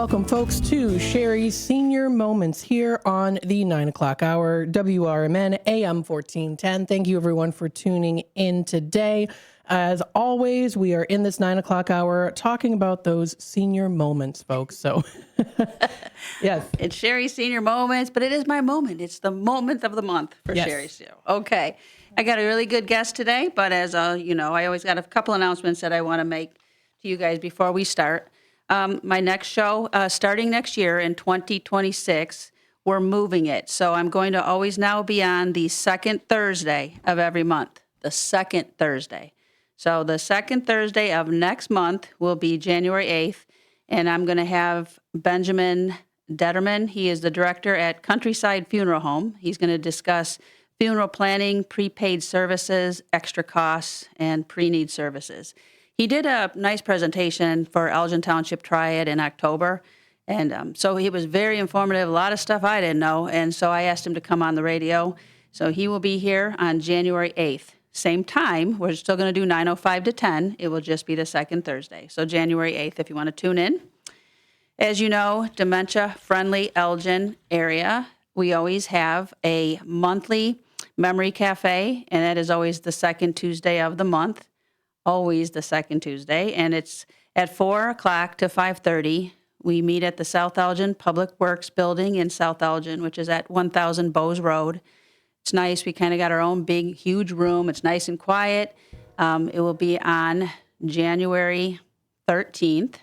Welcome, folks, to Cherie's Senior Moments here on the 9 o'clock hour, WRMN AM 1410. Thank you, everyone, for tuning in today. As always, we are in this 9 o'clock hour talking about those senior moments, folks. So, yes. It's Cherie's Senior Moments, but it is my moment. It's the moment of the month for Cherie's show. Okay. I got a really good guest today, but as you know, I always got a couple announcements that I want to make to you guys before we start. My next show, starting next year in 2026, we're moving it. So I'm going to always now be on the second Thursday of every month, the second Thursday. So the second Thursday of next month will be January 8th, and I'm going to have Benjamin Detterman. He is the director at Countryside Funeral Home. He's going to discuss funeral planning, prepaid services, extra costs, and pre-need services. He did a nice presentation for Elgin Township Triad in October, and so he was very informative, a lot of stuff I didn't know, and so I asked him to come on the radio. So he will be here on January 8th. Same time, we're still going to do 9:05 to 10. It will just be the second Thursday. So January 8th, if you want to tune in. As you know, dementia-friendly Elgin area, we always have a monthly memory cafe, and that is always the second Tuesday of the month. Always the second Tuesday, and it's at 4 o'clock to 5:30. We meet at the South Elgin Public Works Building in South Elgin, which is at 1000 Bowes Road. It's nice. We kind of got our own big, huge room. It's nice and quiet. It will be on January 13th,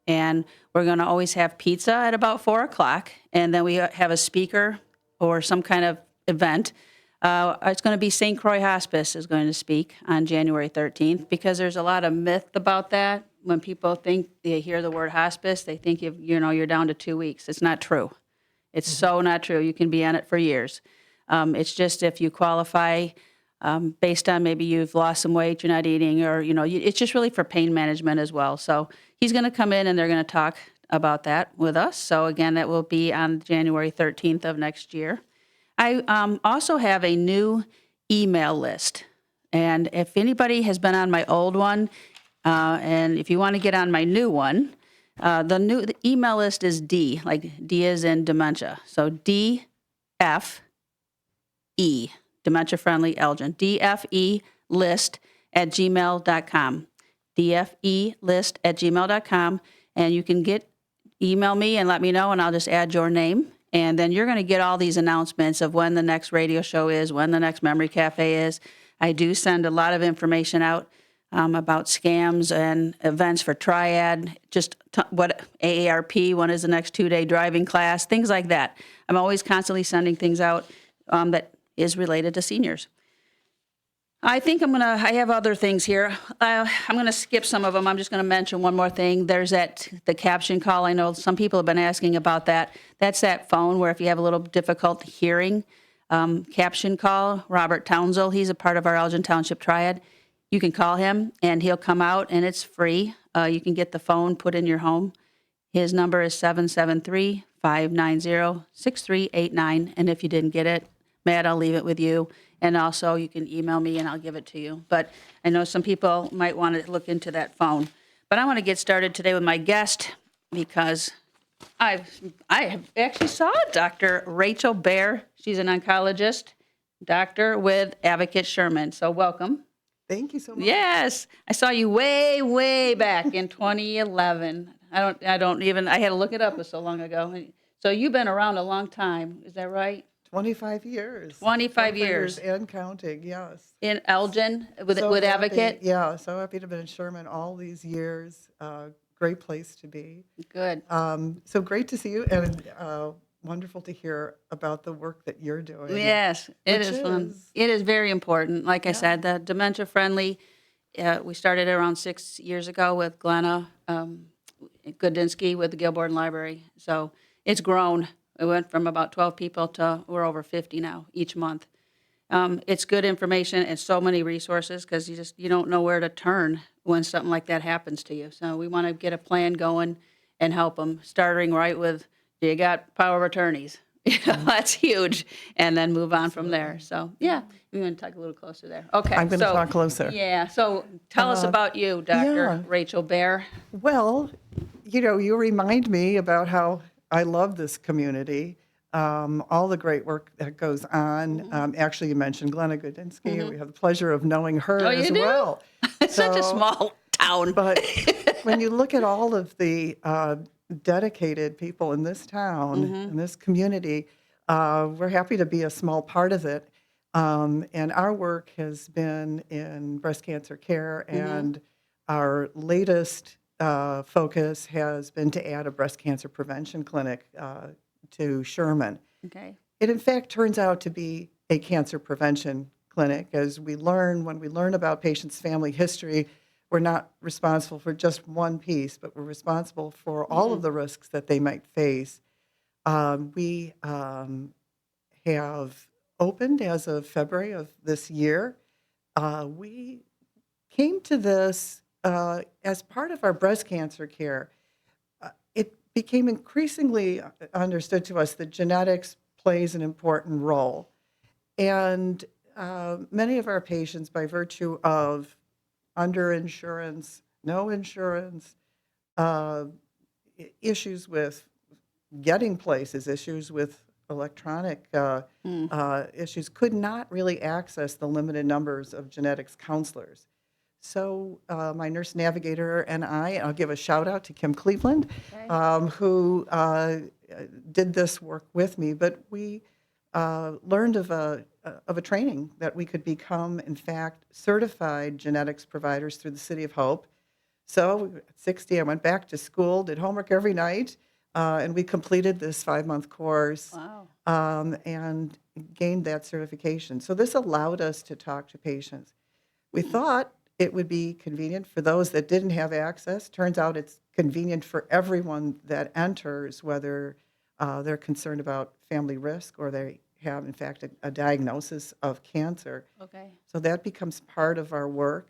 and we're going to always have pizza at about 4 o'clock, and then we have a speaker or some kind of event. It's going to be St. Croix Hospice is going to speak on January 13th because there's a lot of myth about that. When people think they hear the word hospice, they think you're down to 2 weeks. It's not true. It's so not true. You can be on it for years. It's just if you qualify based on maybe you've lost some weight, you're not eating, or it's just really for pain management as well. So he's going to come in and they're going to talk about that with us. So again, that will be on January 13th of next year. I also have a new email list, and if anybody has been on my old one, and if you want to get on my new one, the email list is D, like D as in dementia. So DFE, Dementia Friendly Elgin, DFE list at gmail.com, DFE list at gmail.com, and you can email me and let me know, and I'll just add your name. And then you're going to get all these announcements of when the next radio show is, when the next memory cafe is. I do send a lot of information out about scams and events for Triad, just what AARP, when is the next 2-day driving class, things like that. I'm always constantly sending things out that is related to seniors. I think I have other things here. I'm going to skip some of them. I'm just going to mention one more thing. There's the caption call. I know some people have been asking about that. That's that phone where if you have a little difficult hearing, caption call. Robert Townsell, he's a part of our Elgin Township Triad. You can call him and he'll come out and it's free. You can get the phone put in your home. His number is 773-590-6389. And if you didn't get it, Matt, I'll leave it with you. And also, you can email me, and I'll give it to you. But I know some people might want to look into that phone. But I want to get started today with my guest because I have actually saw Dr. Rachel Baer. She's an oncologist, doctor with Advocate Sherman. So welcome. Thank you so much. Yes, I saw you way, way back in 2011. I had to look it up. It was so long ago. So you've been around a long time. Is that right? 25 years. 25 years. And counting, yes. In Elgin with Happy, Advocate? Yeah, so happy to have been in Sherman all these years. Great place to be. Good. So great to see you, and wonderful to hear about the work that you're doing. Yes, it is fun. It is very important. Like I said, the dementia friendly, we started around 6 years ago with Glenna Gudinski with the Gilbourne Library. So it's grown. It went from about 12 people to we're over 50 now each month. It's good information and so many resources because you don't know where to turn when something like that happens to you. So we want to get a plan going and help them, starting right with, you got power of attorneys. That's huge. And then move on from there. So, yeah, we're going to talk a little closer there. Okay. I'm going to talk closer. Yeah. So tell us about you, Dr. Rachel Baer. Well, you remind me about how I love this community, all the great work that goes on. Actually, you mentioned Glenna Gudinski. We have the pleasure of knowing her Oh, as you do? well. It's such a So, small town. but when you look at all of the dedicated people in this town, in this community, we're happy to be a small part of it. And our work has been in breast cancer care, and our latest focus has been to add a breast cancer prevention clinic to Sherman. Okay. It, in fact, turns out to be a cancer prevention clinic. As we learn, when we learn about patients' family history, we're not responsible for just one piece, but we're responsible for all of the risks that they might face. We have opened as of February of this year. We came to this as part of our breast cancer care. It became increasingly understood to us that genetics plays an important role. And many of our patients, by virtue of underinsurance, no insurance, issues with getting places, issues with electronic issues, could not really access the limited numbers of genetics counselors. So my nurse navigator and I'll give a shout out to Kim Cleveland, who did this work with me, but we learned of a training that we could become, in fact, certified genetics providers through the City of Hope. So at 60, I went back to school, did homework every night, and we completed this 5-month course. Wow. And gained that certification. So this allowed us to talk to patients. We thought it would be convenient for those that didn't have access. Turns out it's convenient for everyone that enters, whether they're concerned about family risk or they have, in fact, a diagnosis of cancer. Okay. So that becomes part of our work.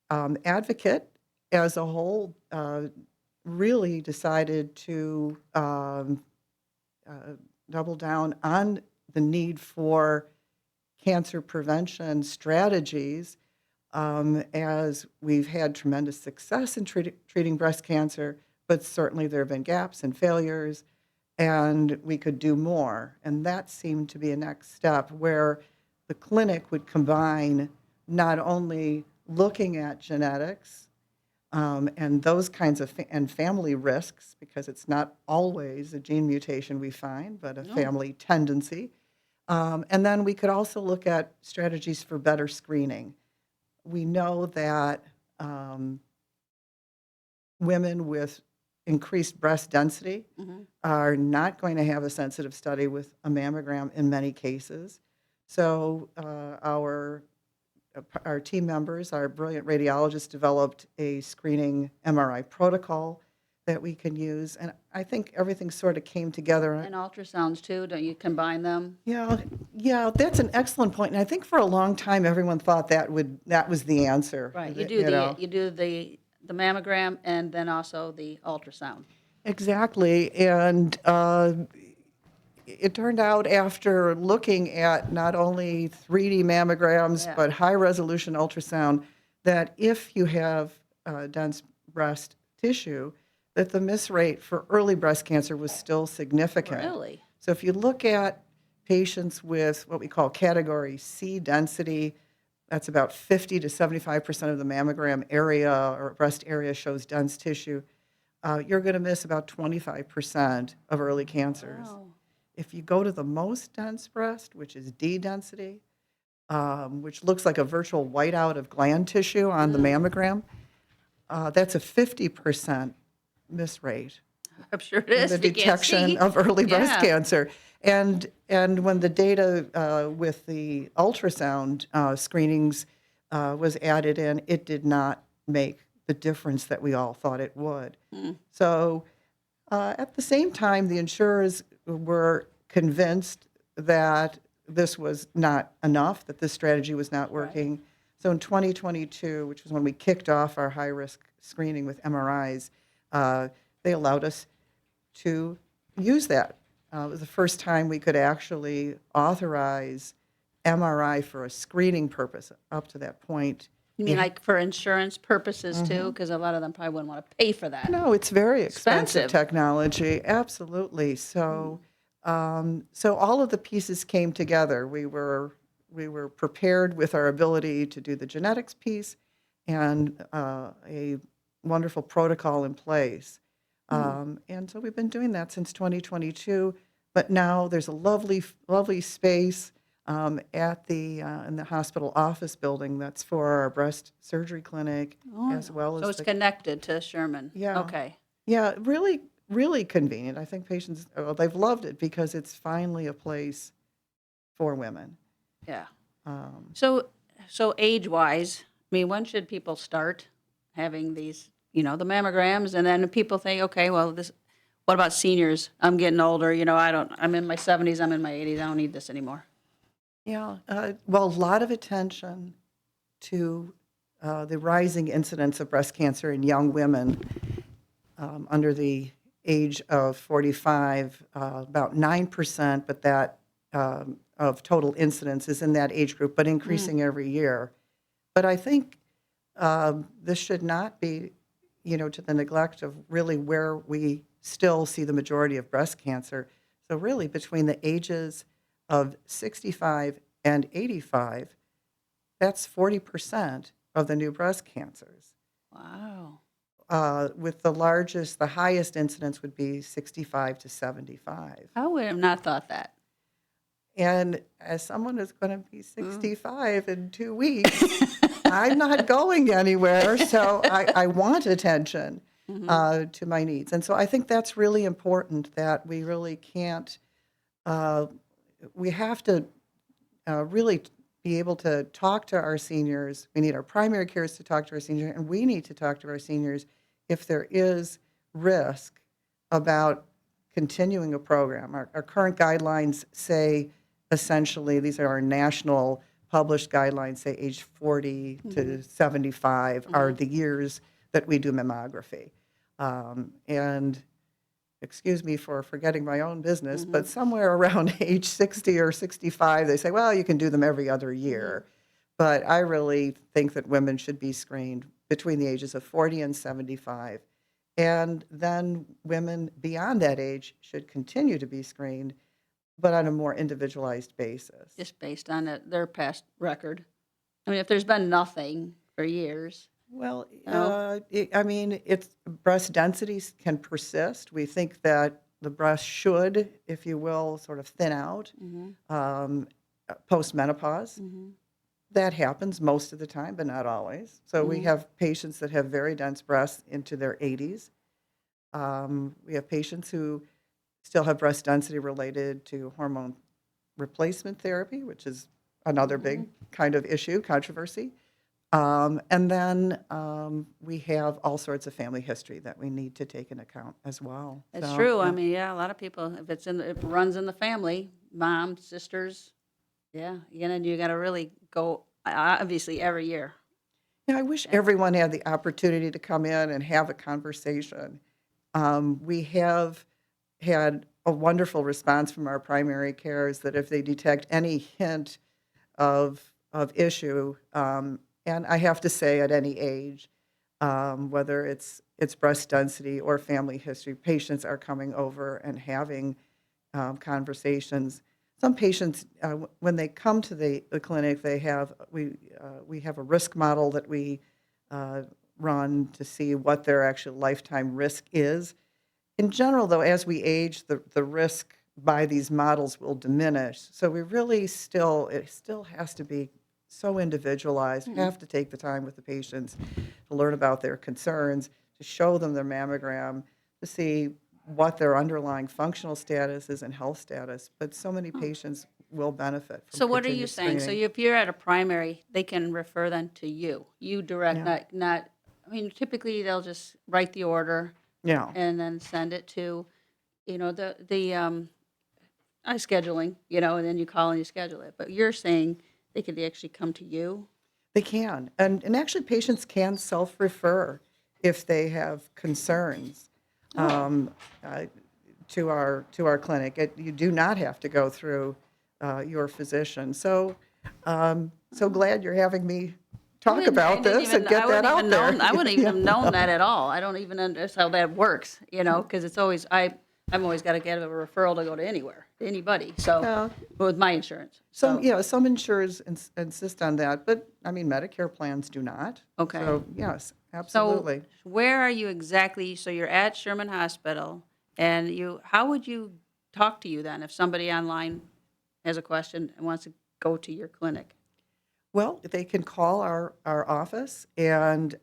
Advocate, as a whole, really decided to double down on the need for cancer prevention strategies, as we've had tremendous success in treating breast cancer, but certainly there have been gaps and failures, and we could do more. And that seemed to be a next step where the clinic would combine not only looking at genetics and those kinds of and family risks, because it's not always a gene mutation we find, but a family tendency. And then we could also look at strategies for better screening. We know that women with increased breast density are not going to have a sensitive study with a mammogram in many cases. So our team members, our brilliant radiologists, developed a screening MRI protocol that we can use. And I think everything sort of came together. And ultrasounds too, don't you combine them? Yeah, that's an excellent point. And I think for a long time, everyone thought that was the answer. Right, that, you do the mammogram and then also the ultrasound. Exactly. And it turned out, after looking at not only 3D mammograms, but high-resolution ultrasound, that if you have dense breast tissue, that the miss rate for early breast cancer was still significant. Really? So if you look at patients with what we call category C density, that's about 50 to 75% of the mammogram area or breast area shows dense tissue, you're going to miss about 25% of early cancers. Wow. If you go to the most dense breast, which is D density, which looks like a virtual whiteout of gland tissue on the mammogram, that's a 50% miss rate. I'm sure it In is. the if you can't detection see. of early breast Yeah. cancer. And when the data with the ultrasound screenings was added in, it did not make the difference that we all thought it would. So at the same time, the insurers were convinced that this was not enough, that this strategy was not working. So in 2022, which was when we kicked off our high-risk screening with MRIs, they allowed us to use that. It was the first time we could actually authorize MRI for a screening purpose. Up to that point, You mean like for insurance purposes too? Because a lot of them probably wouldn't want to pay for that. No, it's very expensive Expensive. technology. Absolutely. So all of the pieces came together. We were prepared with our ability to do the genetics piece and a wonderful protocol in place. And so we've been doing that since 2022. But now there's a lovely space at the in the hospital office building that's for our breast surgery clinic, as well So as it's the connected to Sherman. Yeah. Okay. yeah, really convenient. I think patients, well, they've loved it because it's finally a place for women. Yeah. Um, So age-wise, I mean, when should people start having these, the mammograms? And then people think, okay, well, what about seniors? I'm getting older, I'm in my 70s, I'm in my 80s, I don't need this anymore. well, a lot of attention to the rising incidence of breast cancer in young women under the age of 45, about 9%, but that of total incidence is in that age group, but increasing every year. But I think this should not be, to the neglect of really where we still see the majority of breast cancer. So really between the ages of 65 and 85, that's 40% of the new breast cancers. Wow. With the highest incidence would be 65 to 75. I would have not thought that. And as someone who's going to be 65 in 2 weeks, I'm not going anywhere, so I want attention to my needs. And so I think that's really important that we really can't, we have to really be able to talk to our seniors. We need our primary cares to talk to our seniors, and we need to talk to our seniors if there is risk about continuing a program. Our current guidelines say, essentially, these are our national published guidelines, say age 40 to 75 are the years that we do mammography. And excuse me for forgetting my own business, but somewhere around age 60 or 65, they say, well, you can do them every other year. But I really think that women should be screened between the ages of 40 and 75. And then women beyond that age should continue to be screened, but on a more individualized basis. Just based on their past record. I mean, if there's been nothing for years. Well, No? it's breast densities can persist. We think that the breast should, if you will, sort of thin out post-menopause. That happens most of the time, but not always. So we have patients that have very dense breasts into their 80s. We have patients who still have breast density related to hormone replacement therapy, which is another big kind of issue, controversy. And then we have all sorts of family history that we need to take into account as well. It's So, true. yeah. I mean, yeah, a lot of people, if it runs in the family, mom, sisters, yeah, you got to really go, obviously, every year. Yeah, I wish everyone had the opportunity to come in and have a conversation. We have had a wonderful response from our primary cares that if they detect any hint of issue, and I have to say at any age, whether it's breast density or family history, patients are coming over and having conversations. Some patients, when they come to the clinic, we have a risk model that we run to see what their actual lifetime risk is. In general, though, as we age, the risk by these models will diminish. So we really it still has to be so individualized. We have to take the time with the patients to learn about their concerns, to show them their mammogram, to see what their underlying functional status is and health status. But so many patients will benefit from So what are you continued saying? So screening. if you're at a primary, they can refer them to you. You direct, Yeah. not, I mean, typically they'll just write the order Yeah. and then send it to, the scheduling, and then you call and you schedule it. But you're saying they could actually come to you? They can. And actually, patients can self-refer if they have concerns uh, to our clinic. You do not have to go through your physician. So, so glad you're having me talk about this and get that out there. I wouldn't even have known that at all. I don't even understand how that works, because it's always, I'm always got to get a referral to go to anywhere, to anybody, so, Yeah. with my insurance. So, Some insurers insist on that, but I mean, Medicare plans do not. Okay. So, yes, absolutely. So where are you exactly? So you're at Sherman Hospital, and how would you talk to you then if somebody online has a question and wants to go to your clinic? Well, they can call our office, and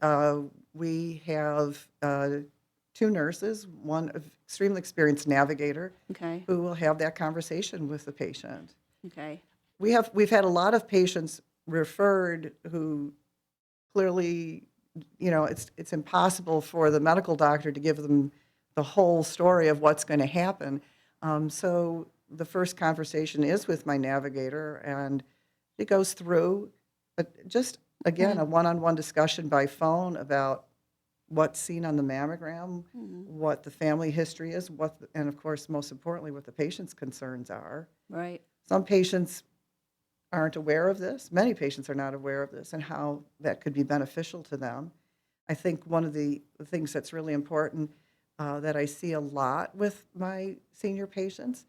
we have two nurses, one extremely experienced navigator, Okay, who will have that conversation with the patient. okay, We've had a lot of patients referred who clearly, it's impossible for the medical doctor to give them the whole story of what's going to happen. So the first conversation is with my navigator, and it goes through, but just again, a one-on-one discussion by phone about what's seen on the mammogram, what the family history is, and of course, most importantly, what the patient's concerns are. right. Some patients aren't aware of this. Many patients are not aware of this and how that could be beneficial to them. I think one of the things that's really important that I see a lot with my senior patients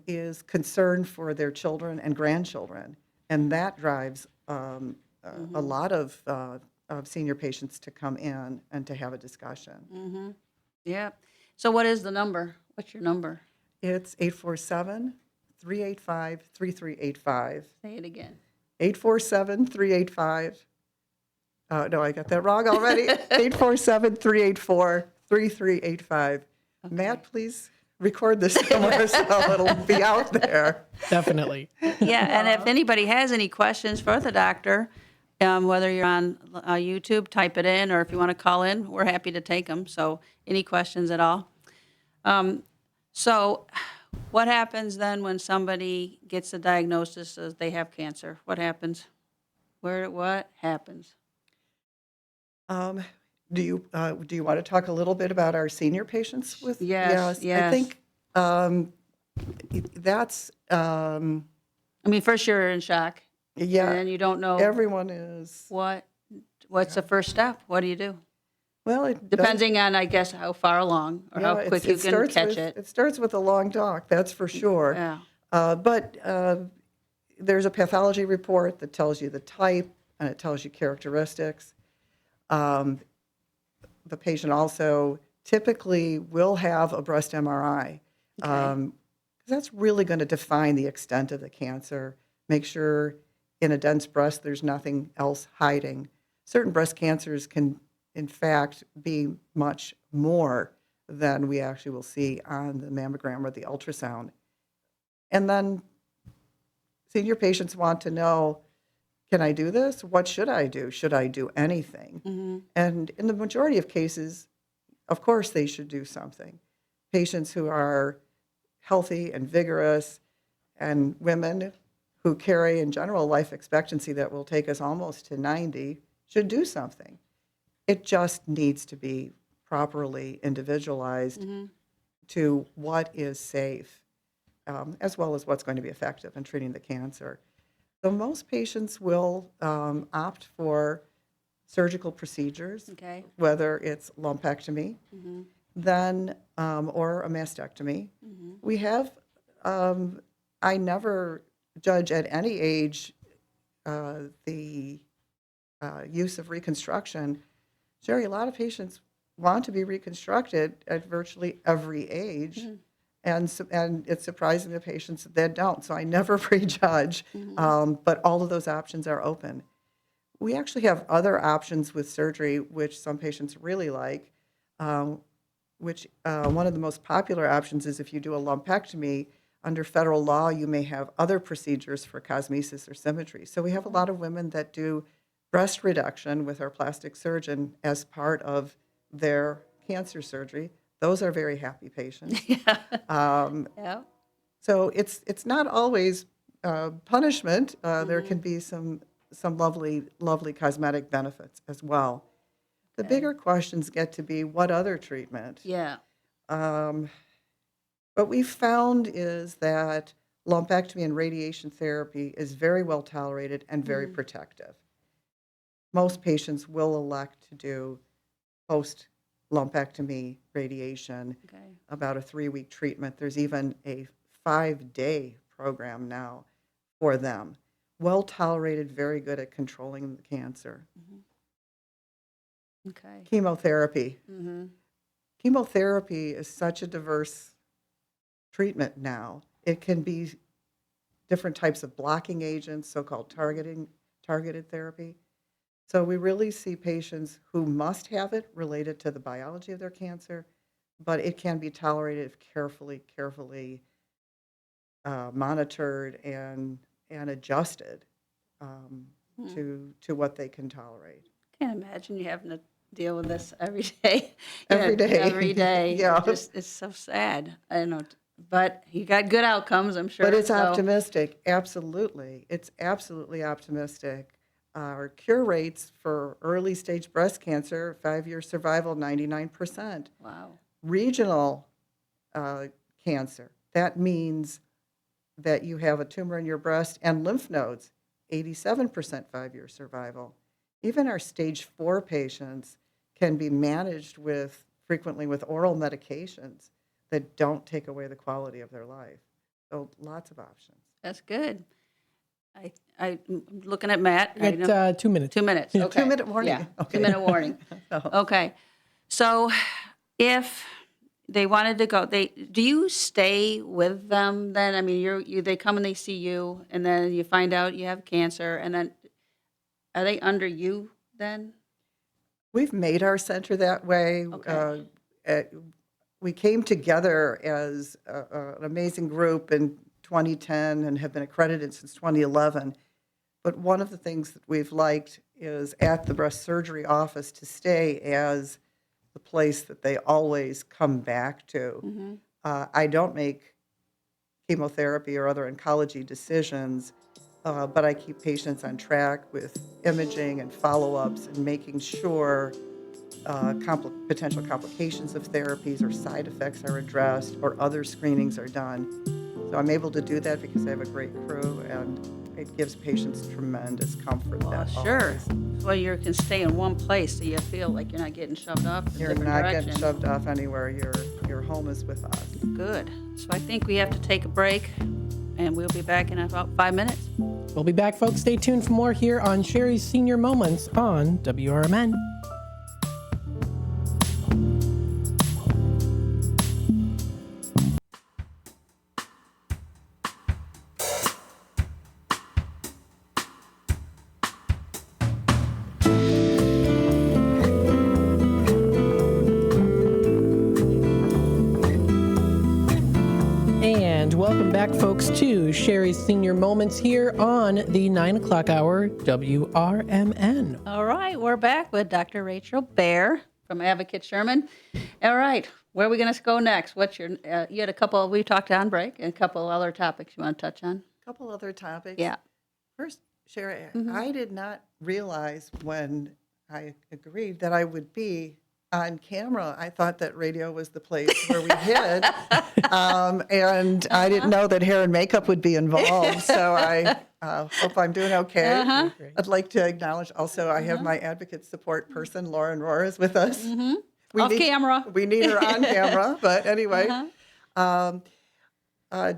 is concern for their children and grandchildren. And that drives a lot of senior patients to come in and to have a discussion. Yeah. So what is the number? What's your number? It's 847-385-3385. Say it again. 847-385. No, I got that wrong already. 847-384-3385. Matt, please record this somewhere so it'll be out there. Definitely. Yeah, and if anybody has any questions for the doctor, whether you're on YouTube, type it in, or if you want to call in, we're happy to take them. So any questions at all? So what happens then when somebody gets a diagnosis as they have cancer? What happens? What happens? Do you want to talk a little bit about our senior patients with? Yes. I think that's I mean, first you're in shock. yeah. And you don't know Everyone is. what's the first step? What do you do? Well, it does- Depending on, I guess, how far along or how quick you can catch it. It starts with a long talk, that's for sure. Yeah. But there's a pathology report that tells you the type and it tells you characteristics. The patient also typically will have a breast MRI. Okay. That's really going to define the extent of the cancer. Make sure in a dense breast there's nothing else hiding. Certain breast cancers can, in fact, be much more than we actually will see on the mammogram or the ultrasound. And then senior patients want to know, can I do this? What should I do? Should I do anything? And in the majority of cases, of course they should do something. Patients who are healthy and vigorous and women who carry, in general, life expectancy that will take us almost to 90 should do something. It just needs to be properly individualized to what is safe, as well as what's going to be effective in treating the cancer. So most patients will opt for surgical procedures, Okay. whether it's lumpectomy, then or a mastectomy. We have, I never judge at any age the use of reconstruction. Cherie, a lot of patients want to be reconstructed at virtually every age. And it's surprising the patients that don't. So I never prejudge, but all of those options are open. We actually have other options with surgery, which some patients really like, which one of the most popular options is if you do a lumpectomy, under federal law, you may have other procedures for cosmesis or symmetry. So we have a lot of women that do breast reduction with our plastic surgeon as part of their cancer surgery. Those are very happy patients. Yeah. So it's not always punishment. There can be some lovely cosmetic benefits as well. The bigger questions get to be what other treatment. Yeah. What we've found is that lumpectomy and radiation therapy is very well tolerated and very protective. most patients will elect to do post-lumpectomy radiation, Okay. about a 3-week treatment. There's even a 5-day program now for them. Well tolerated, very good at controlling the cancer. Okay. Chemotherapy. Mm-hmm. Chemotherapy is such a diverse treatment now. It can be different types of blocking agents, so-called targeted therapy. So we really see patients who must have it related to the biology of their cancer, but it can be tolerated if carefully monitored and adjusted to what they can tolerate. Can't imagine you having to deal with this every day. Every day. Every day. Yeah. It's so sad. I don't know. But you got good outcomes, I'm sure. But it's so- optimistic, absolutely. It's absolutely optimistic. Our cure rates for early stage breast cancer, 5-year survival, 99%. Wow. Regional cancer, that means that you have a tumor in your breast and lymph nodes, 87% 5-year survival. Even our stage 4 patients can be managed frequently with oral medications that don't take away the quality of their life. So lots of options. That's good. I'm looking at Matt. I know- Got 2 minutes. 2 minutes. Okay. 2-minute warning. Yeah. Okay. 2-minute warning. Oh. Okay. So if they wanted to go, do you stay with them then? I mean, they come and they see you, and then you find out you have cancer, and then are they under you then? We've made our center that way. Okay. We came together as an amazing group in 2010 and have been accredited since 2011. But one of the things that we've liked is at the breast surgery office to stay as the place that they always come back to. I don't make chemotherapy or other oncology decisions, but I keep patients on track with imaging and follow-ups and making sure potential complications of therapies or side effects are addressed or other screenings are done. So I'm able to do that because I have a great crew, and it gives patients tremendous comfort. Well, that sure. always- Well, you can stay in one place so you feel like you're not getting shoved off in You're different not directions. getting shoved off anywhere. Your home is with us. Good. So I think we have to take a break, and we'll be back in about 5 minutes. We'll be back, folks. Stay tuned for more here on Cherie's Senior Moments on WRMN. And welcome back, folks, to Cherie's Senior Moments here on the 9 o'clock hour, WRMN. All right, we're back with Dr. Rachel Baer from Advocate Sherman. All right, where are we going to go next? What's your? You had a couple. We talked on break, and a couple other topics you want to touch on. A couple other topics. Yeah. First, Cherie, I did not realize when I agreed that I would be on camera. I thought that radio was the place where we hid, and I didn't know that hair and makeup would be involved. So I hope I'm doing okay. I'd like to acknowledge also I have my advocate support person, Lauren Rohr, is with us. Off camera. We need her on camera, but anyway.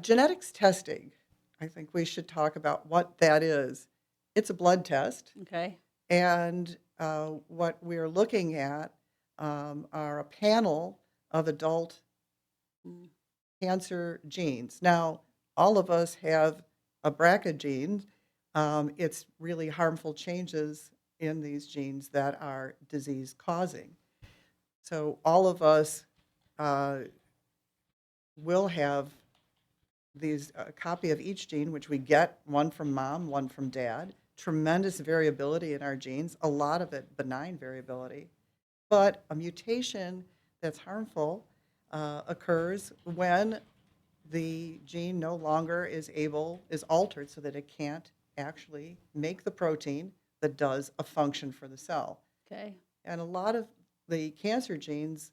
Genetics testing, I think we should talk about what that is. It's a blood test, Okay. and what we're looking at are a panel of adult cancer genes. Now, all of us have a BRCA gene. It's really harmful changes in these genes that are disease-causing. So all of us will have a copy of each gene, which we get, one from mom, one from dad. Tremendous variability in our genes, a lot of it benign variability. But a mutation that's harmful occurs when the gene no longer is altered so that it can't actually make the protein that does a function for the cell. Okay. And a lot of the cancer genes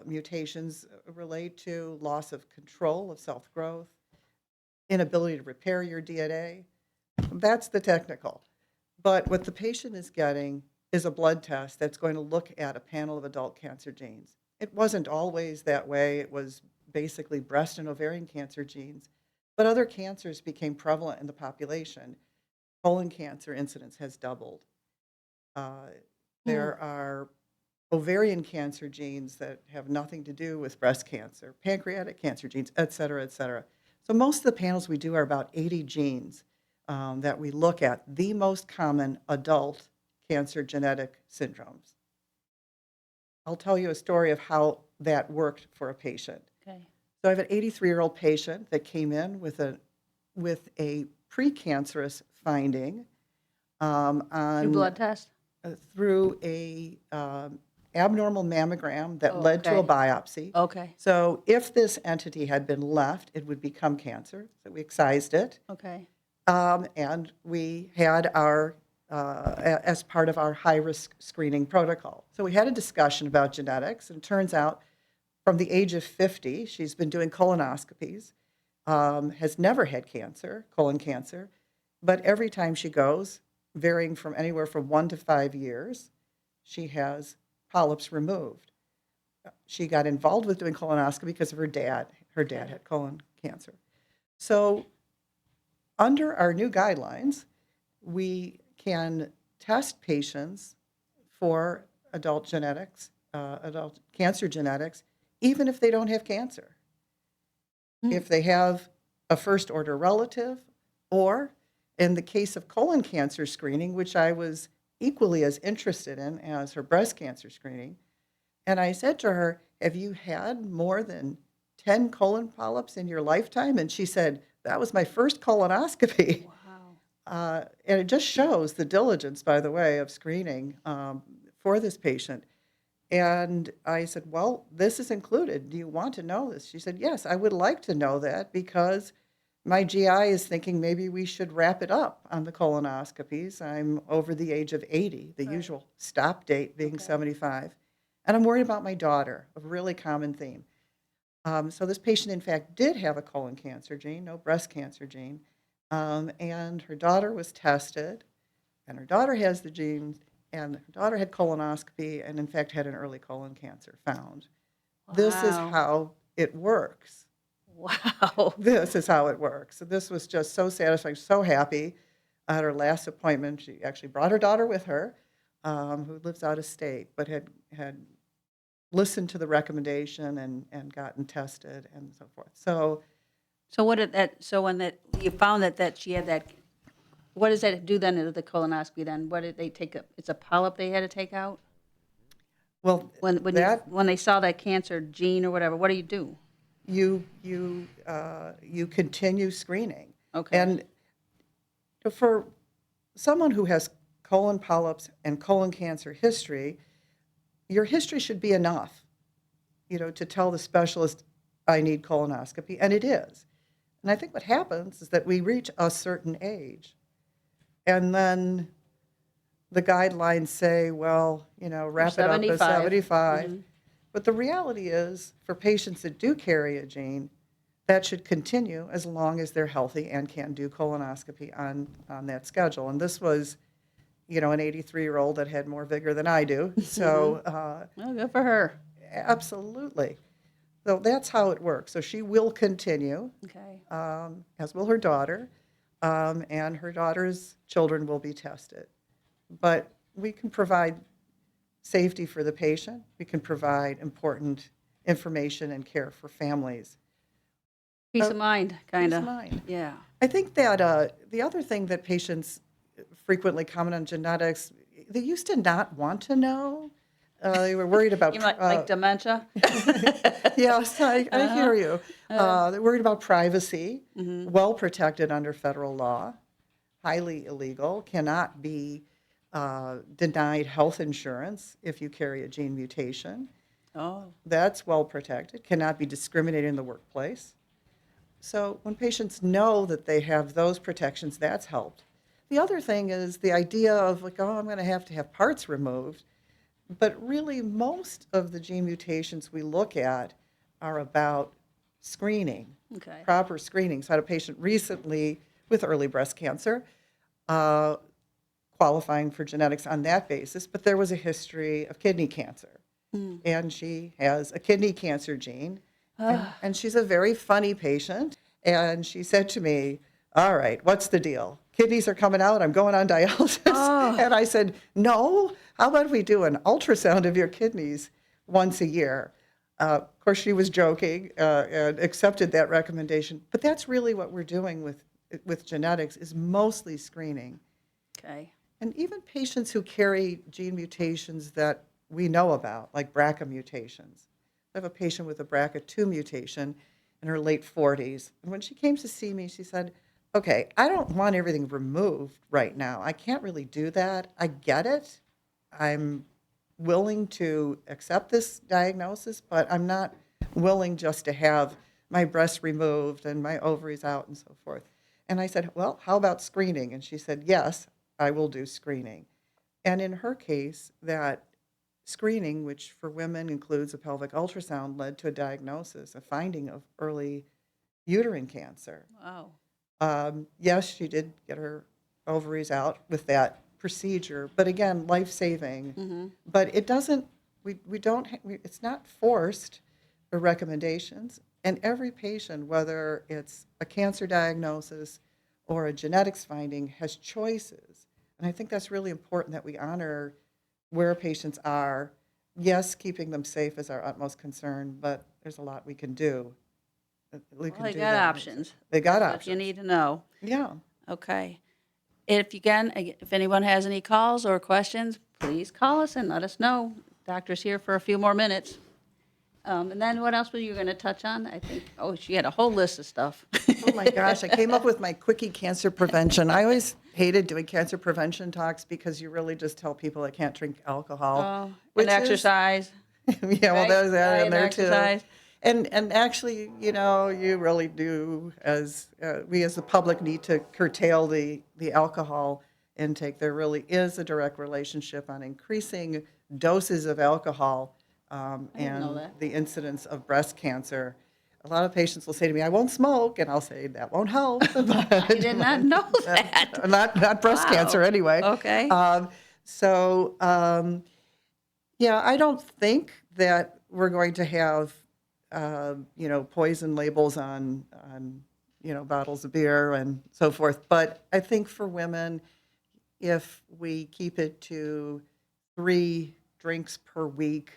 mutations relate to loss of control of self-growth, inability to repair your DNA. That's the technical. But what the patient is getting is a blood test that's going to look at a panel of adult cancer genes. It wasn't always that way. It was basically breast and ovarian cancer genes. But other cancers became prevalent in the population. Colon cancer incidence has doubled. There are ovarian cancer genes that have nothing to do with breast cancer, pancreatic cancer genes, et cetera, et cetera. So most of the panels we do are about 80 genes that we look at, the most common adult cancer genetic syndromes. I'll tell you a story of how that worked for a patient. Okay. So I have an 83-year-old patient that came in with a precancerous finding Through blood test? through a abnormal mammogram that led to a okay. biopsy. Okay. So if this entity had been left, it would become cancer. So we excised it, Okay. and we had as part of our high-risk screening protocol. So we had a discussion about genetics, and it turns out from the age of 50, she's been doing colonoscopies, has never had cancer, colon cancer, but every time she goes, varying from anywhere from 1 to 5 years, she has polyps removed. She got involved with doing colonoscopy because of her dad. Her dad had colon cancer. So under our new guidelines, we can test patients for adult cancer genetics, even if they don't have cancer. If they have a first-order relative, or in the case of colon cancer screening, which I was equally as interested in as her breast cancer screening, and I said to her, have you had more than 10 colon polyps in your lifetime? And she said, that was my first colonoscopy. Wow. And it just shows the diligence, by the way, of screening for this patient. And I said, well, this is included. Do you want to know this? She said, yes, I would like to know that because my GI is thinking maybe we should wrap it up on the colonoscopies. I'm over the age of 80, the usual stop date being 75. And I'm worried about my daughter, a really common theme. So this patient, in fact, did have a colon cancer gene, no breast cancer gene. And her daughter was tested, and her daughter has the genes, and her daughter had colonoscopy and, in fact, had an early colon cancer found. This is Wow. how it works. Wow. This is how it works. So this was just so satisfying, so happy. At her last appointment, she actually brought her daughter with her, who lives out of state, but had listened to the recommendation and gotten tested and so forth. So So what did that, so when that, you found that she had that, what does that do then to the colonoscopy then? What did they take, it's a polyp they had to take out? well, When that when they saw that cancer gene or whatever, what do you do? you continue screening. Okay. And for someone who has colon polyps and colon cancer history, your history should be enough, to tell the specialist, I need colonoscopy, and it is. And I think what happens is that we reach a certain age, and then the guidelines say, well, wrap it up at 75. But the reality is, for patients that do carry a gene, that should continue as long as they're healthy and can do colonoscopy on that schedule. And this was, an 83-year-old that had more vigor than I do. So Well, good for her. absolutely. So that's how it works. So she will continue, Okay. as will her daughter, and her daughter's children will be tested. But we can provide safety for the patient. We can provide important information and care for families. Peace of mind, kind Peace of. of mind. Yeah. I think that the other thing that patients frequently comment on genetics, they used to not want to know. They were worried about You mean like dementia? yes, I hear you. They're worried about privacy, well protected under federal law, highly illegal, cannot be denied health insurance if you carry a gene mutation. Oh. That's well protected, cannot be discriminated in the workplace. So when patients know that they have those protections, that's helped. The other thing is the idea of like, oh, I'm going to have parts removed. But really, most of the gene mutations we look at are about screening, Okay. proper screening. So I had a patient recently with early breast cancer, uh, qualifying for genetics on that basis, but there was a history of kidney cancer. And she has a kidney cancer gene. And she's a very funny patient. And she said to me, all right, what's the deal? Kidneys are coming out. I'm going on dialysis. And I said, no, how about we do an ultrasound of your kidneys once a year? Of course, she was joking and accepted that recommendation. But that's really what we're doing with genetics is mostly screening. Okay. And even patients who carry gene mutations that we know about, like BRCA mutations. I have a patient with a BRCA2 mutation in her late 40s. And when she came to see me, she said, okay, I don't want everything removed right now. I can't really do that. I get it. I'm willing to accept this diagnosis, but I'm not willing just to have my breasts removed and my ovaries out and so forth. And I said, well, how about screening? And she said, yes, I will do screening. And in her case, that screening, which for women includes a pelvic ultrasound, led to a diagnosis, a finding of early uterine cancer. Wow. Yes, she did get her ovaries out with that procedure, but again, life-saving. But it doesn't, we don't, it's not forced or recommendations. And every patient, whether it's a cancer diagnosis or a genetics finding, has choices. And I think that's really important that we honor where patients are. Yes, keeping them safe is our utmost concern, but there's a lot we can do. Well, they got options. They got That's options. what you need to know. Yeah. Okay. If anyone has any calls or questions, please call us and let us know. Doctor's here for a few more minutes. And then what else were you going to touch on? I think, she had a whole list of stuff. Oh my gosh, I came up with my quickie cancer prevention. I always hated doing cancer prevention talks because you really just tell people they can't drink alcohol. And exercise. Yeah, well, Right? there's that Diet in and there exercise. too. And actually, you really do, as we as the public need to curtail the alcohol intake. There really is a direct relationship on increasing doses of alcohol didn't know and that. the incidence of breast cancer. A lot of patients will say to me, I won't smoke, and I'll say, that won't help. I did not know that. Not breast Wow. cancer anyway. Okay. Yeah, I don't think that we're going to have, poison labels on bottles of beer and so forth. But I think for women, if we keep it to 3 drinks per week,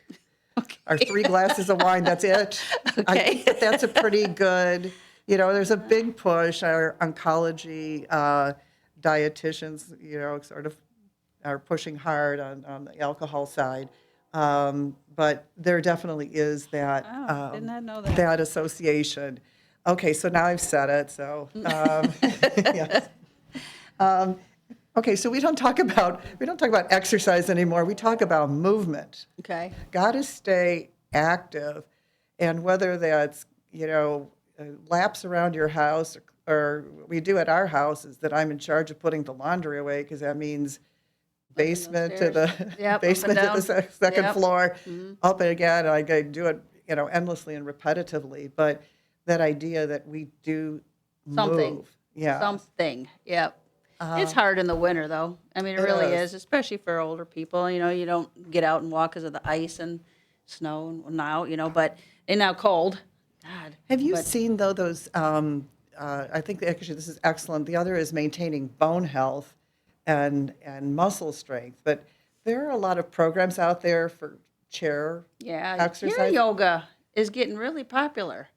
or 3 glasses of wine, that's it. I Okay. think that that's a pretty good, there's a big push. Our oncology dietitians, sort of are pushing hard on the alcohol side. But there definitely is that Did not know that. that association. Okay, so now I've said it. So yes. Okay, so we don't talk about exercise anymore. We talk about movement. Okay. Got to stay active, and whether that's laps around your house, or we do at our house is that I'm in charge of putting the laundry away because that means basement to the Yep, up basement and to the down. second Yep. floor, up and again. And I do it endlessly and repetitively. But that idea that we do Something. move, yeah, Something. Yep. It's hard in the winter, though. I mean, it really is. is, especially for older people. You don't get out and walk because of the ice and snow now, but and now cold. God. Have you but- seen, though, those, I think actually this is excellent. The other is maintaining bone health and muscle strength. But there are a lot of programs out there for chair Yeah. exercise. Chair yoga is getting really popular.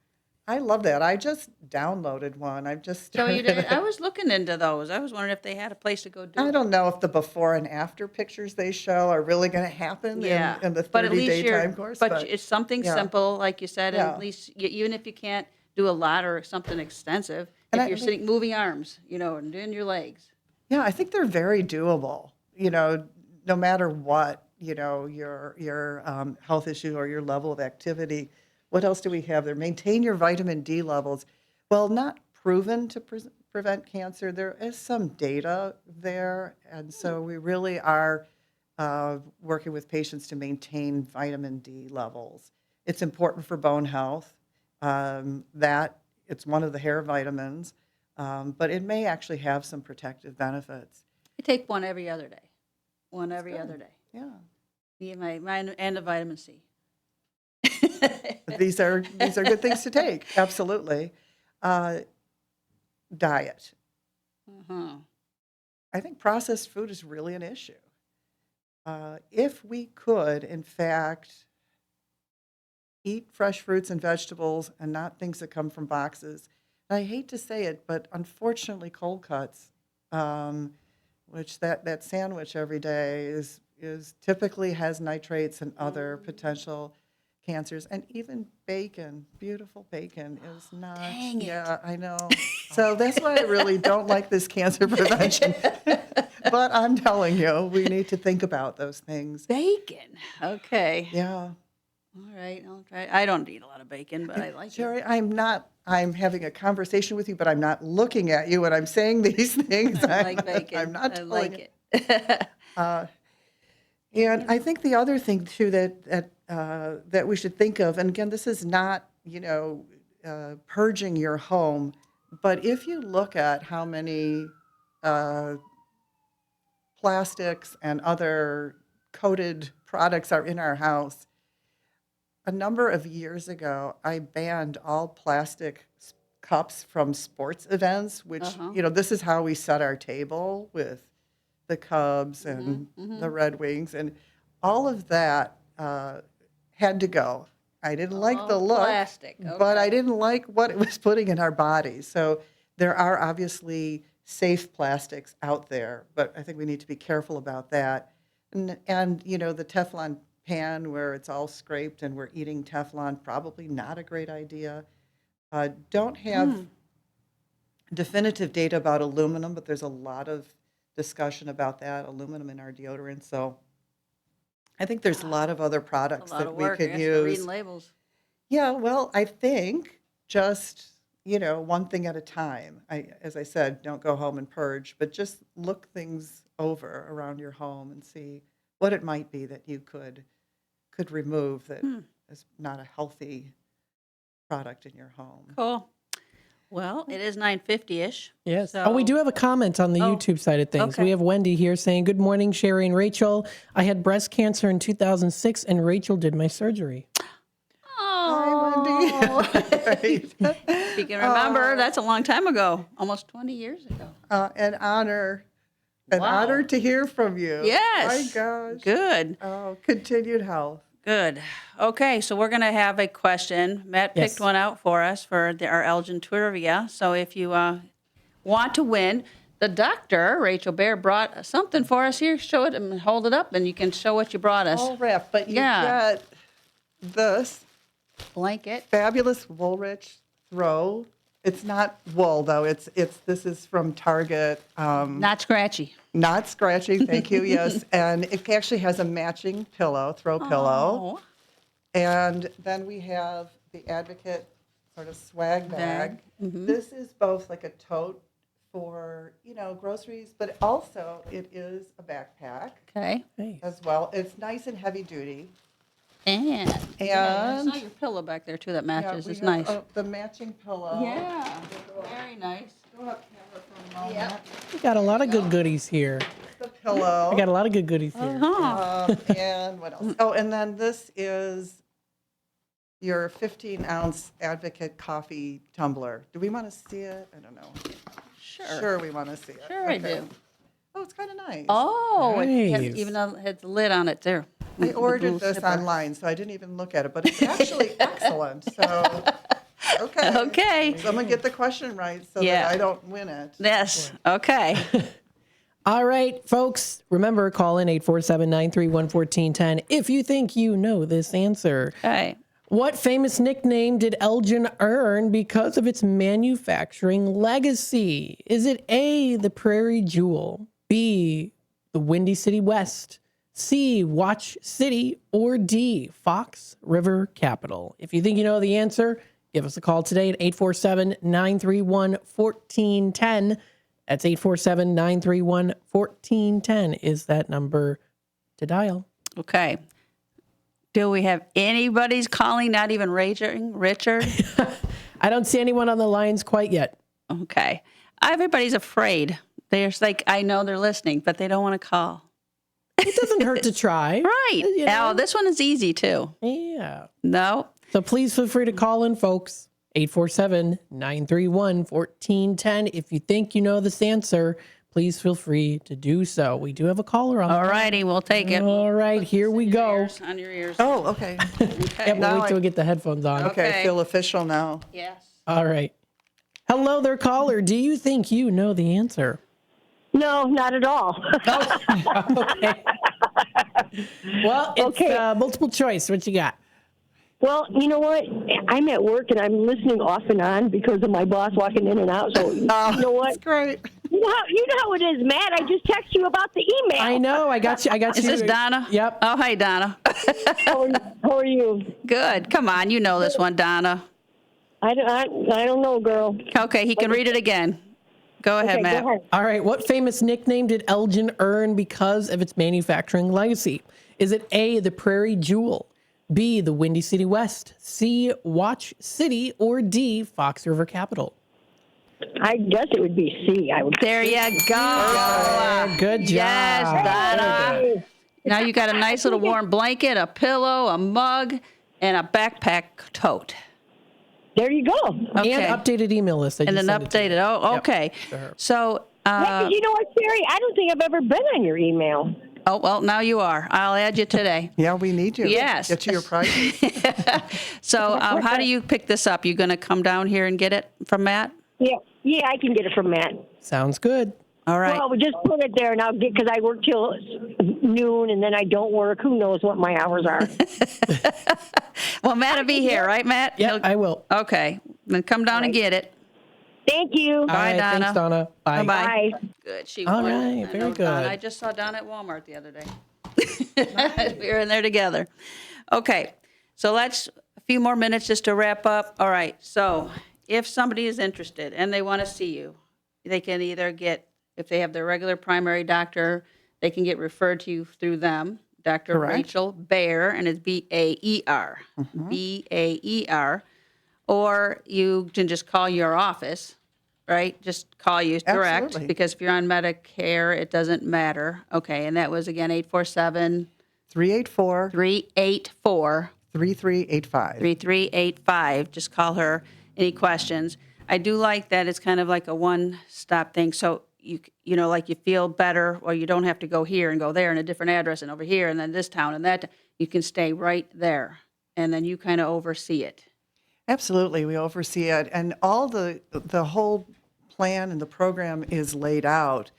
I love that. I just downloaded one. I've just So you started did. it. I was looking into those. I was wondering if they had a place to go do I it. don't know if the before and after pictures they show are really going to happen in the but at least 30-day you're, time course. But it's something yeah. simple, like you said, and Yeah. at least even if you can't do a lot or something extensive, And if I you're think- sitting, moving arms, and doing your legs. Yeah, I think they're very doable. No matter what, your health issue or your level of activity. What else do we have there? Maintain your vitamin D levels. Well, not proven to prevent cancer. There is some data there, and so we really are working with patients to maintain vitamin D levels. It's important for bone health. That it's one of the hair vitamins, but it may actually have some protective benefits. I take one every other day. One every other day. Yeah. Yeah, mine and the vitamin C. These are good things to take. Absolutely. Diet. Uh-huh. I think processed food is really an issue. If we could, in fact, eat fresh fruits and vegetables and not things that come from boxes. And I hate to say it, but unfortunately, cold cuts, which that sandwich every day is typically has nitrates and other potential cancers, and even bacon, beautiful bacon, is not. Dang it. Yeah, I know. So that's why I really don't like this cancer prevention. But I'm telling you, we need to think about those things. Bacon. Okay. Yeah. All right. I'll try. I don't eat a lot of bacon, but I like it. Cherie, I'm having a conversation with you, but I'm not looking at you when I'm saying these things. I like bacon. I'm not I telling like you. it. And I think the other thing too that we should think of, and again, this is not purging your home, but if you look at how many plastics and other coated products are in our house, a number of years ago, I banned all plastic cups from sports events, which this is how we set our table with the Cubs and the Red Wings, and all of that had to go. I didn't like the look, plastic. but I Okay. didn't like what it was putting in our bodies. So there are obviously safe plastics out there, but I think we need to be careful about that. And the Teflon pan where it's all scraped and we're eating Teflon, probably not a great idea. Don't have definitive data about aluminum, but there's a lot of discussion about that, aluminum in our deodorant. So I think there's a lot of other A products lot that of we work. I could guess, for reading use. labels. Yeah, well, I think just, one thing at a time. As I said, don't go home and purge, but just look things over around your home and see what it might be that you could remove that is not a healthy product in your home. Cool. Well, it is 9:50-ish. Yes. So, Oh, we do have a comment on the YouTube side of things. okay. We have Wendy here saying, "Good morning, Cherie and Rachel. I had breast cancer in 2006, and Rachel did my surgery." Oh. Hi, Wendy. Right. If you can remember, that's a long time ago, almost 20 years ago. An honor Wow. to hear from you. Yes. My gosh. Good. Oh, continued health. Good. Okay, so we're going to have a question. Matt picked Yes. one out for us for our Elgin Trivia. So if you want to win, the doctor, Rachel Baer, brought something for us here. Show it and hold it up, and you can show what you brought us. All wrapped, but you Yeah. get this Blanket. fabulous Woolrich throw. It's not wool though. This is from Target. Not scratchy. Not scratchy. Thank you. Yes, and it actually has a matching throw pillow. Oh. And then we have the Advocate sort of swag bag. This is both like a tote for groceries, but also it is a backpack Okay. Hey. as well. It's nice and heavy duty. And I saw And your pillow back there too that yeah, matches. we It's have, nice. the matching pillow. Yeah. Very nice. Go up camera for a moment. We got a lot of good goodies here. The pillow. I got a lot of good goodies here. Uh-huh. And what else? Oh, and then this is your 15-ounce Advocate coffee tumbler. Do we want to see it? I don't know. Sure, we want to see it. Sure I Okay. do. Oh, it's kind of nice. Oh, it has, Nice. even though it has the lid on it too. I ordered Little this zipper. online, so I didn't even look at it, but it's actually excellent. So, okay. Okay. Someone get the question right so Yeah. that I don't win it. Yes. Okay. All right, folks, remember, call in 847-931-1410 if you think you know this answer. Okay. What famous nickname did Elgin earn because of its manufacturing legacy? Is it A, the Prairie Jewel, B, the Windy City West, C, Watch City, or D, Fox River Capital? If you think you know the answer, give us a call today at 847-931-1410. That's 847-931-1410 is that number to dial. Okay. Do we have anybody's calling? Not even Richard? I don't see anyone on the lines quite yet. Okay. Everybody's afraid They're just like, I know they're listening, but they don't want to call. It doesn't hurt to try. Right. You know? Oh, this one is easy too. Yeah. No. So please feel free to call in, folks. 847-931-1410. If you think you know this answer, please feel free to do so. We do have a caller on. All righty, we'll take it. All right, here we go. On your ears. Oh, okay. Yeah, we'll Now wait till we get the headphones on. Okay, Okay. I feel official now. Yes. All right. Hello there, caller. Do you think you know the answer? No, not at all. Okay. Well, it's Okay. multiple choice. What you got? Well, you know what? I'm at work and I'm listening off and on because of my boss walking in and out. So you know what? That's great. You know how it is, Matt. I just text you about the email. I know. I got you. Is this Donna? Yep. Oh, hi, Donna. How are you? Good. Come on, you know this one, Donna. I don't know, girl. Okay, he can read it again. Go ahead, Okay, Matt. go ahead. All right. What famous nickname did Elgin earn because of its manufacturing legacy? Is it A, the Prairie Jewel, B, the Windy City West, C, Watch City, or D, Fox River Capital? I guess it would be C. There you go. Good job. Yes, Donna. Hey, Now you got a nice little warm blanket, a pillow, a mug, and a backpack tote. there you go. Okay. And updated email list. I And just then sent it to you. updated. Oh, Yep. okay. To her. So, Yeah, 'cause you know what, Cherie? I don't think I've ever been on your email. oh, well, now you are. I'll add you today. Yeah, we need you. Yes. Get you your prizes. So how do you pick this up? You going to come down here and get it from Matt? Yeah, I can get it from Matt. Sounds good. All right. Well, we just put it there and I'll get, because I work till noon and then I don't work. Who knows what my hours are? Well, Matt will be here, right, Matt? Yeah, He'll- I will. Okay. Then come down and get it. Thank you. All right. Donna. Thanks, Donna. Bye. Bye-bye. Bye. Good. She All won. right, I very know Donna. good. I just saw Donna at Walmart the other day. We were in there together. Okay. So let's a few more minutes just to wrap up. All right. So if somebody is interested and they want to see you, they can either get, if they have their regular primary doctor, they can get referred to you through them, Dr. Correct. Rachel Baer, and it's Baer, Baer, or you can just call your office, right? Just call you direct, Absolutely. because if you're on Medicare, it doesn't matter. Okay, and that was again 847-384-3385. 384 3385. Just call her. Any questions? I do like that it's kind of like a one-stop thing. So you know, like you feel better, or you don't have to go here and go there and a different address and over here and then this town and that. You can stay right there, and then you kind of oversee it. Absolutely, we oversee it, and all the whole plan and the program is laid out.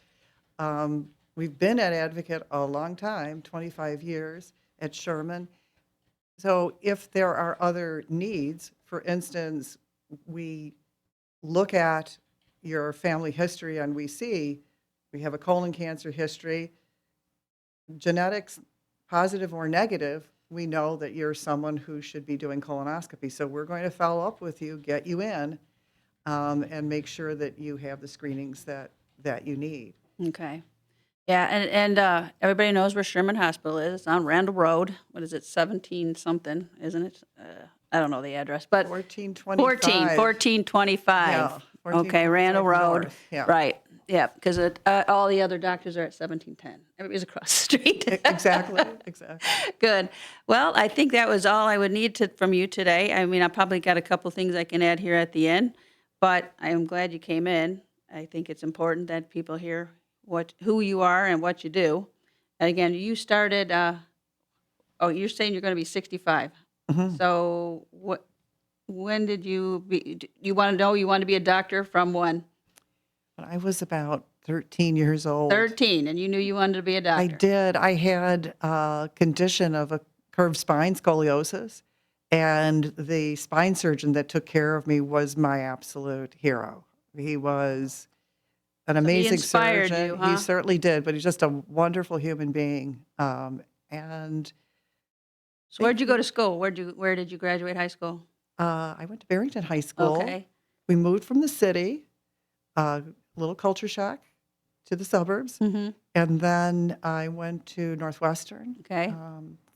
We've been at Advocate a long time, 25 years at Sherman. So if there are other needs, for instance, we look at your family history and we see we have a colon cancer history, genetics, positive or negative, we know that you're someone who should be doing colonoscopy. So we're going to follow up with you, get you in, and make sure that you have the screenings that you need. Okay. Yeah, and everybody knows where Sherman Hospital is. It's on Randall Road. What is it, 17 something, isn't it? I don't know the address, but 1425. 1425. Yeah, Okay, Randall 1425 Road. north, yeah. Right. Yeah, because all the other doctors are at 1710. Everybody's across the street. Exactly. Good. Well, I think that was all I would need from you today. I mean, I probably got a couple things I can add here at the end, but I am glad you came in. I think it's important that people hear who you are and what you do. And again, you started. You're saying you're going to be 65. Mm-hmm. So when did you want to know you want to be a doctor from when? When I was about 13 years old. 13, and you knew you wanted to be a doctor. I did. I had a condition of a curved spine, scoliosis, and the spine surgeon that took care of me was my absolute hero. He was an amazing inspired surgeon. you, huh? He certainly did, but he's just a wonderful human being. And So where'd you go to school? Where did you graduate high school? I went to Barrington High School. Okay. We moved from the city, a little culture shock, to the suburbs. Mm-hmm. And then I went to Northwestern Okay.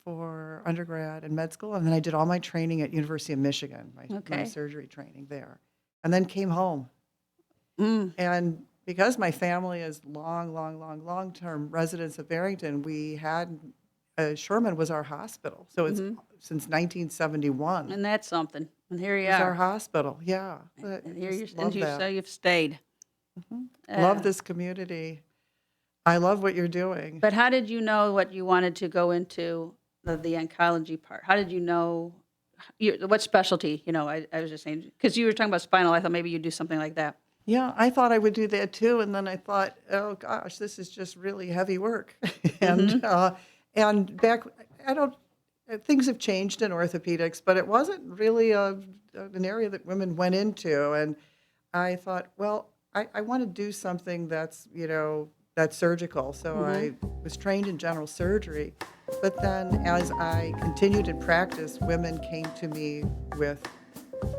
for undergrad and med school. And then I did all my training at University of Michigan, my Okay. surgery training there. And then came home. Mm. And because my family is long-term residents of Barrington, we had Sherman was our hospital. So it's since 1971. And that's something. And here you It's our are. hospital, yeah. And here Just you and love you that. so you've stayed. Love this community. I love what you're doing. But how did you know what you wanted to go into the oncology part? How did you know what specialty? I was just saying, because you were talking about spinal, I thought maybe you'd do something like that. Yeah, I thought I would do that too, and then I thought, oh gosh, this is just really heavy work. And back, I don't. Things have changed in orthopedics, but it wasn't really an area that women went into. And I thought, well, I want to do something that's that's surgical. So I was trained in general surgery, but then as I continued in practice, women came to me with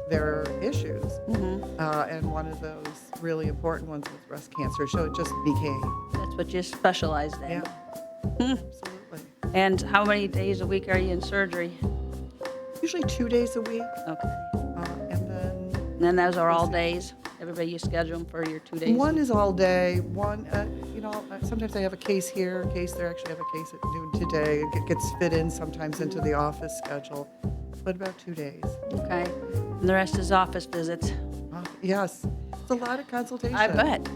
their issues. And one of those really important ones was breast cancer. So it just became. That's what you specialized in. Yeah, absolutely. And how many days a week are you in surgery? Usually 2 days a week. Okay. And And then those are all days? Everybody, you schedule them for your 2 days? one is all day. One, sometimes I have a case here, a case there. Actually, I have a case at noon today. It gets fit in sometimes into the office schedule, but about 2 days. Okay. And the rest is office visits? Yes, it's a lot of consultation. I bet.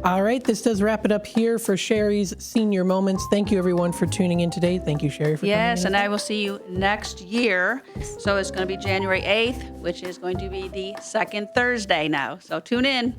All right, this does wrap it up here for Cherie's Senior Moments. Thank you, everyone, for tuning in today. Thank you, Cherie, for coming in. Yes, and I will see you next year. So it's going to be January 8th, which is going to be the second Thursday now. So tune in.